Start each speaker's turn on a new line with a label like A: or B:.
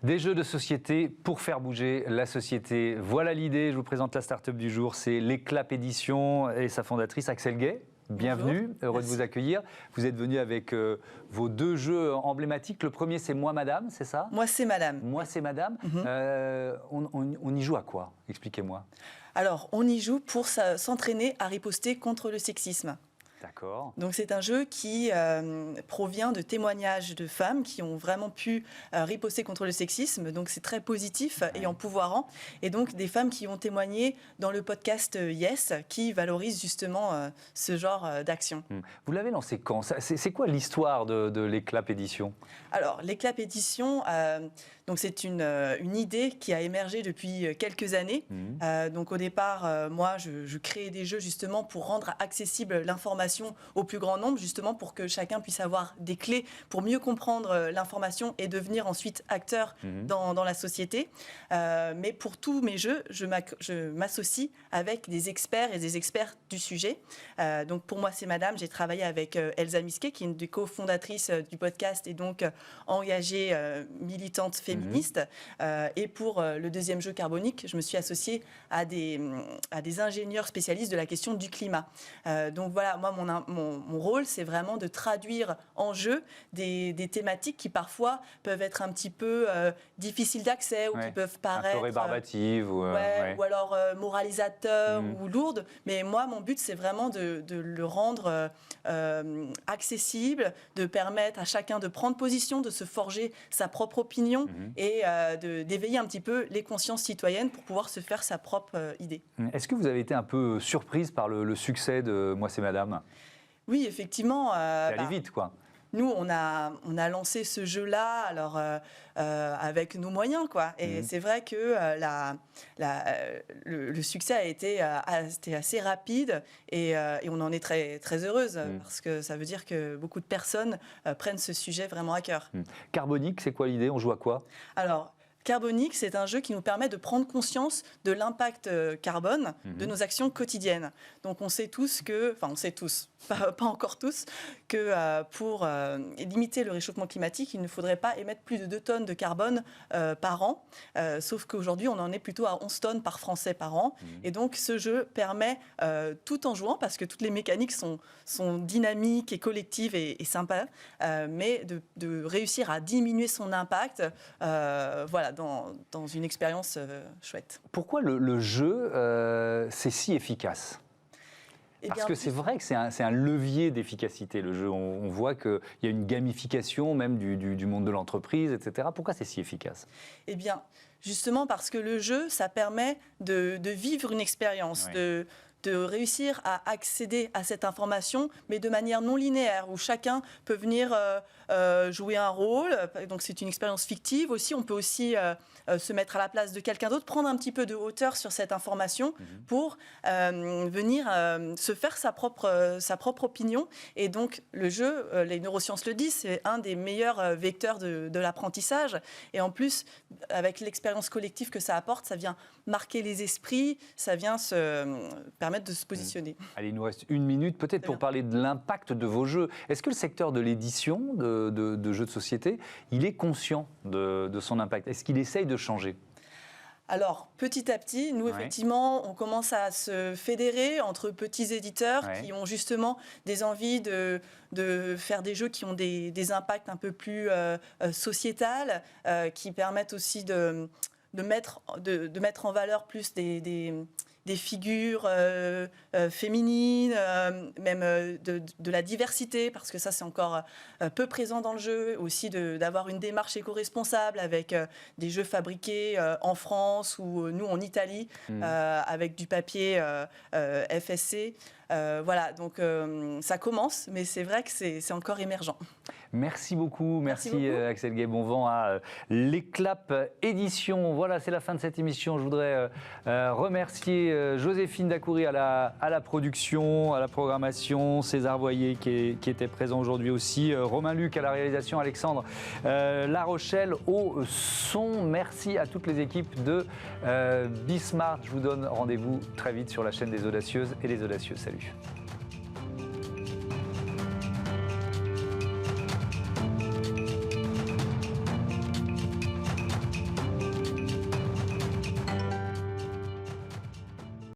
A: Des jeux de société pour faire bouger la société. Voilà l'idée. Je vous présente la start-up du jour. C'est l'Éclap Édition et sa fondatrice Axel Gay. Bienvenue,
B: Bonjour.
A: heureux de vous accueillir. Vous êtes venu avec vos deux jeux emblématiques. Le premier, c'est Moi Madame, c'est ça?
B: Moi c'est Madame.
A: Moi c'est Madame. On y joue à quoi? Expliquez-moi.
B: Alors, on y joue pour s'entraîner à riposter contre le sexisme.
A: D'accord.
B: Donc c'est un jeu qui provient de témoignages de femmes qui ont vraiment pu riposter contre le sexisme. Donc c'est très positif et empouvoirant. Et donc des femmes qui ont témoigné dans le podcast Yes, qui valorise justement ce genre d'action.
A: Vous l'avez lancé quand? C'est quoi l'histoire de l'Éclap Édition?
B: Alors l'Éclap Édition, donc c'est une idée qui a émergé depuis quelques années. Donc au départ, moi je créais des jeux justement pour rendre accessible l'information au plus grand nombre, justement pour que chacun puisse avoir des clés pour mieux comprendre l'information et devenir ensuite acteur dans la société. Mais pour tous mes jeux, je m'associe avec des experts et des experts du sujet. Donc pour Moi c'est Madame, j'ai travaillé avec Elsa Misquet, qui est une des cofondatrices du podcast et donc engagée militante féministe. Et pour le deuxième jeu Carbonique, je me suis associée à des ingénieurs spécialistes de la question du climat. Donc voilà, moi mon rôle, c'est vraiment de traduire en jeu des thématiques qui parfois peuvent être un petit peu difficiles d'accès ou qui peuvent paraître...
A: un peu rébarbatives.
B: ou alors moralisateurs ou lourdes. Mais moi, mon but, c'est vraiment de le rendre accessible, de permettre à chacun de prendre position, de se forger sa propre opinion et d'éveiller un petit peu les consciences citoyennes pour pouvoir se faire sa propre idée.
A: Est-ce que vous avez été un peu surprise par le succès de Moi c'est Madame?
B: Oui, effectivement.
A: C'est allé vite, quoi.
B: Nous, on a lancé ce jeu-là alors, avec nos moyens, quoi. Et c'est vrai que le succès a été assez rapide et on en est très, très heureuse parce que ça veut dire que beaucoup de personnes prennent ce sujet vraiment à cœur.
A: Carbonique, c'est quoi l'idée? On joue à quoi?
B: Alors, Carbonique, c'est un jeu qui nous permet de prendre conscience de l'impact carbone de nos actions quotidiennes. Donc on sait tous on sait tous, pas encore tous, que pour limiter le réchauffement climatique, il ne faudrait pas émettre plus de 2 tonnes de carbone par an. Sauf qu'aujourd'hui, on en est plutôt à 11 tonnes par Français par an. Et donc ce jeu permet, tout en jouant, parce que toutes les mécaniques sont dynamiques et collectives et sympas, mais de réussir à diminuer son impact, voilà, dans une expérience chouette.
A: Pourquoi le jeu, c'est si efficace? Parce que c'est vrai que c'est un levier d'efficacité, le jeu. On voit qu'il y a une gamification même du monde de l'entreprise, etc. Pourquoi c'est si efficace?
B: Eh bien, justement parce que le jeu, ça permet de vivre une expérience, de réussir à accéder à cette information, mais de manière non linéaire, où chacun peut venir jouer un rôle. Donc c'est une expérience fictive aussi. On peut aussi se mettre à la place de quelqu'un d'autre, prendre un petit peu de hauteur sur cette information pour venir se faire sa propre opinion. Et donc le jeu, les neurosciences le disent, c'est un des meilleurs vecteurs de l'apprentissage. Et en plus, avec l'expérience collective que ça apporte, ça vient marquer les esprits, ça vient se permettre de se positionner.
A: Allez, il nous reste 1 minute peut-être pour parler de l'impact de vos jeux. Est-ce que le secteur de l'édition de jeux de société, il est conscient de son impact? Est-ce qu'il essaye de changer?
B: Alors, petit à petit, nous, effectivement, on commence à se fédérer entre petits éditeurs qui ont justement des envies de faire des jeux qui ont des impacts un peu plus sociétal, qui permettent aussi de mettre en valeur plus des figures féminines, même de la diversité, parce que ça, c'est encore peu présent dans le jeu. Aussi d'avoir une démarche éco-responsable avec des jeux fabriqués en France ou nous en Italie, avec du papier FSC. Voilà, donc ça commence, mais c'est vrai que c'est encore émergent.
A: Merci beaucoup, merci Axel Gay, bon vent à l'Éclap Édition. Voilà, c'est la fin de cette émission. Je voudrais remercier Joséphine Dacoury à la production, à la programmation, César Voyer qui était présent aujourd'hui aussi, Romain Luc à la réalisation, Alexandre La Rochelle au son. Merci à toutes les équipes de Bismart. Je vous donne rendez-vous très vite sur la chaîne des Audacieuses et les Audacieux. Salut.